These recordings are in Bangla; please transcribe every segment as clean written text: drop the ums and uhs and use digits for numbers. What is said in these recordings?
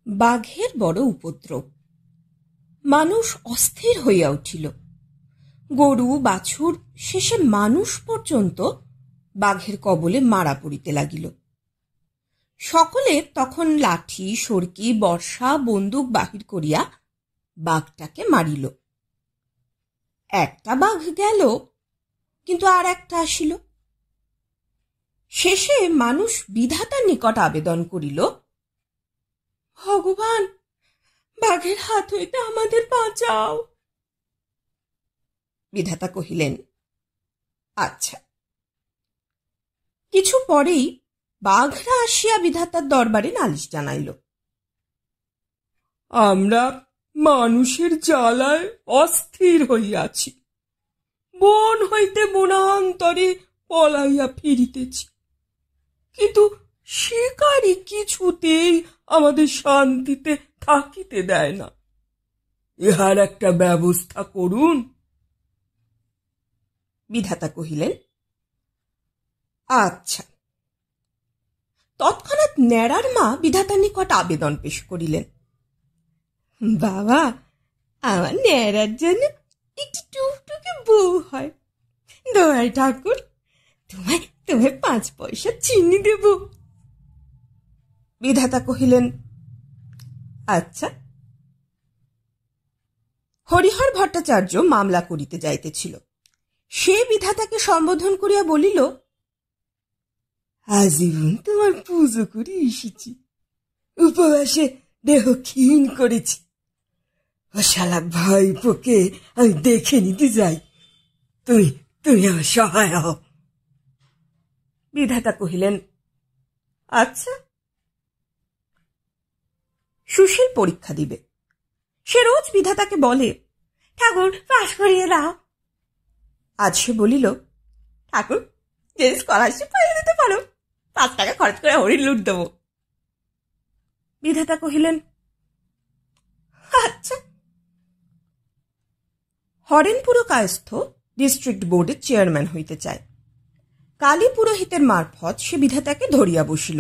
বাঘের বড় উপদ্রব। মানুষ অস্থির হইয়া উঠিল। গরু বাছুর শেষে মানুষ পর্যন্ত বাঘের কবলে মারা পড়িতে লাগিল। সকলে তখন লাঠি, সরকি, বর্ষা, বন্দুক বাহির করিয়া বাঘটাকে মারিল। একটা বাঘ গেল, কিন্তু আর একটা আসিল। শেষে মানুষ বিধাতার নিকট আবেদন করিল, ভগবান, বাঘের হাত হইতে আমাদের বাঁচাও। বিধাতা কহিলেন, আচ্ছা। কিছু পরেই বাঘরা আসিয়া বিধাতার দরবারে নালিশ জানাইল, আমরা মানুষের জ্বালায় অস্থির হইয়াছি, বন হইতে বনান্তরে পলাইয়া ফিরিতেছি, কিন্তু শিকারী কিছুতেই আমাদের শান্তিতে থাকিতে দেয় না। ইহার একটা ব্যবস্থা করুন। বিধাতা কহিলেন, আচ্ছা। তৎক্ষণাৎ ন্যাড়ার মা বিধাতার নিকট আবেদন পেশ করিলেন, বাবা, আমার ন্যাড়ার জন্য একটি টুকটুকে বউ হয়, দয়াল ঠাকুর, তোমায় 5 পয়সা চিনি দেব। বিধাতা কহিলেন, আচ্ছা। হরিহর ভট্টাচার্য মামলা করিতে যাইতেছিল। সে বিধাতাকে সম্বোধন করিয়া বলিল, আজীবন তোমার পুজো করে এসেছি, উপবাসে দেহ ক্ষীণ করেছি। ও শালা ভাইপোকে আমি দেখে নিতে যাই, তুমি আমার সহায় হও। বিধাতা কহিলেন, আচ্ছা। সুশীল পরীক্ষা দিবে। সে রোজ বিধাতাকে বলে, ঠাকুর, পাশ করিয়ে দাও। আজ সে বলিল, ঠাকুর, যে স্কলারশিপ পাইয়ে দিতে পারো, 5 টাকা খরচ করে হরিণ লুট দেব। বিধাতা কহিলেন, আচ্ছা। হরেনপুর কায়স্থ ডিস্ট্রিক্ট বোর্ডের চেয়ারম্যান হইতে চায়। কালী পুরোহিতের মারফত সে বিধাতাকে ধরিয়া বসিল।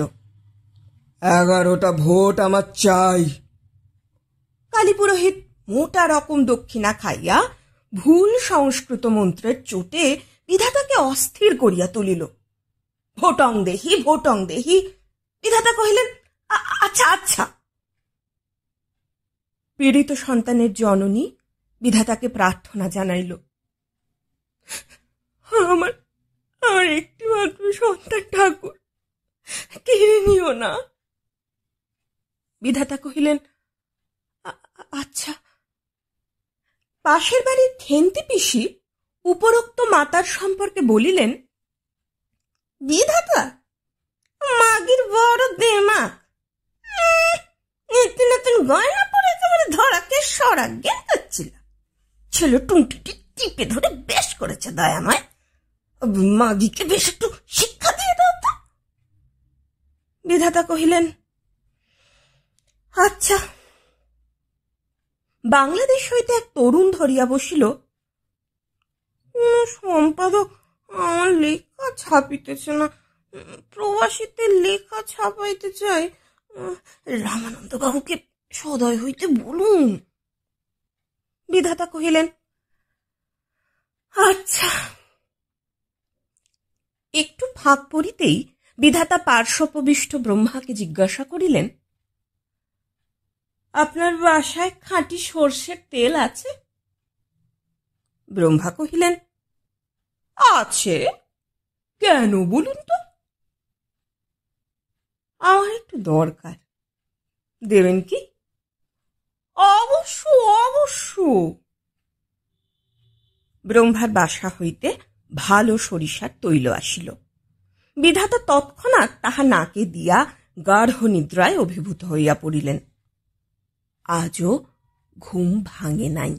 11টা ভোট আমার চাই। কালী পুরোহিত মোটা রকম দক্ষিণা খাইয়া ভুল সংস্কৃত মন্ত্রের চোটে বিধাতাকে অস্থির করিয়া তুলিল। ভোটং দেহি, ভোটং দেহি। বিধাতা কহিলেন, আচ্ছা আচ্ছা। পীড়িত সন্তানের জননী বিধাতাকে প্রার্থনা জানাইল, আমার একটি মাত্র সন্তান, ঠাকুর, কেড়ে নিও না। বিধাতা কহিলেন, আচ্ছা। পাশের বাড়ির খেন্তি পিসি উপরোক্ত মাতার সম্পর্কে বলিলেন, বিধাতা, মাগির বড় দেমাক, নতুন নতুন গয়না পরে একেবারে ধরাকে সরা জ্ঞান করছিল। ছেলে টুংটিটি টিপে ধরে বেশ করেছে দয়াময়। মাগিকে বেশ একটু শিক্ষা দিয়ে দাও তো। বিধাতা কহিলেন, আচ্ছা। বাংলাদেশ হইতে এক তরুণ ধরিয়া বসিল, সম্পাদক, আমার লেখা ছাপিতেছে না, প্রবাসীতে লেখা ছাপাইতে চাই, রামানন্দ বাবুকে সদয় হইতে বলুন। বিধাতা কহিলেন, আচ্ছা। একটু ফাঁক পড়িতেই বিধাতা পার্শ্বপ্রবিষ্ট ব্রহ্মাকে জিজ্ঞাসা করিলেন, আপনার বাসায় খাঁটি সর্ষের তেল আছে? ব্রহ্মা কহিলেন, আছে। কেন বলুন তো? আমার একটু দরকার, দেবেন কি? অবশ্য অবশ্য। ব্রহ্মার বাসা হইতে ভালো সরিষার তৈল আসিল। বিধাতা তৎক্ষণাৎ তাহা নাকে দিয়া গাঢ় নিদ্রায় অভিভূত হইয়া পড়িলেন। আজও ঘুম ভাঙে নাই।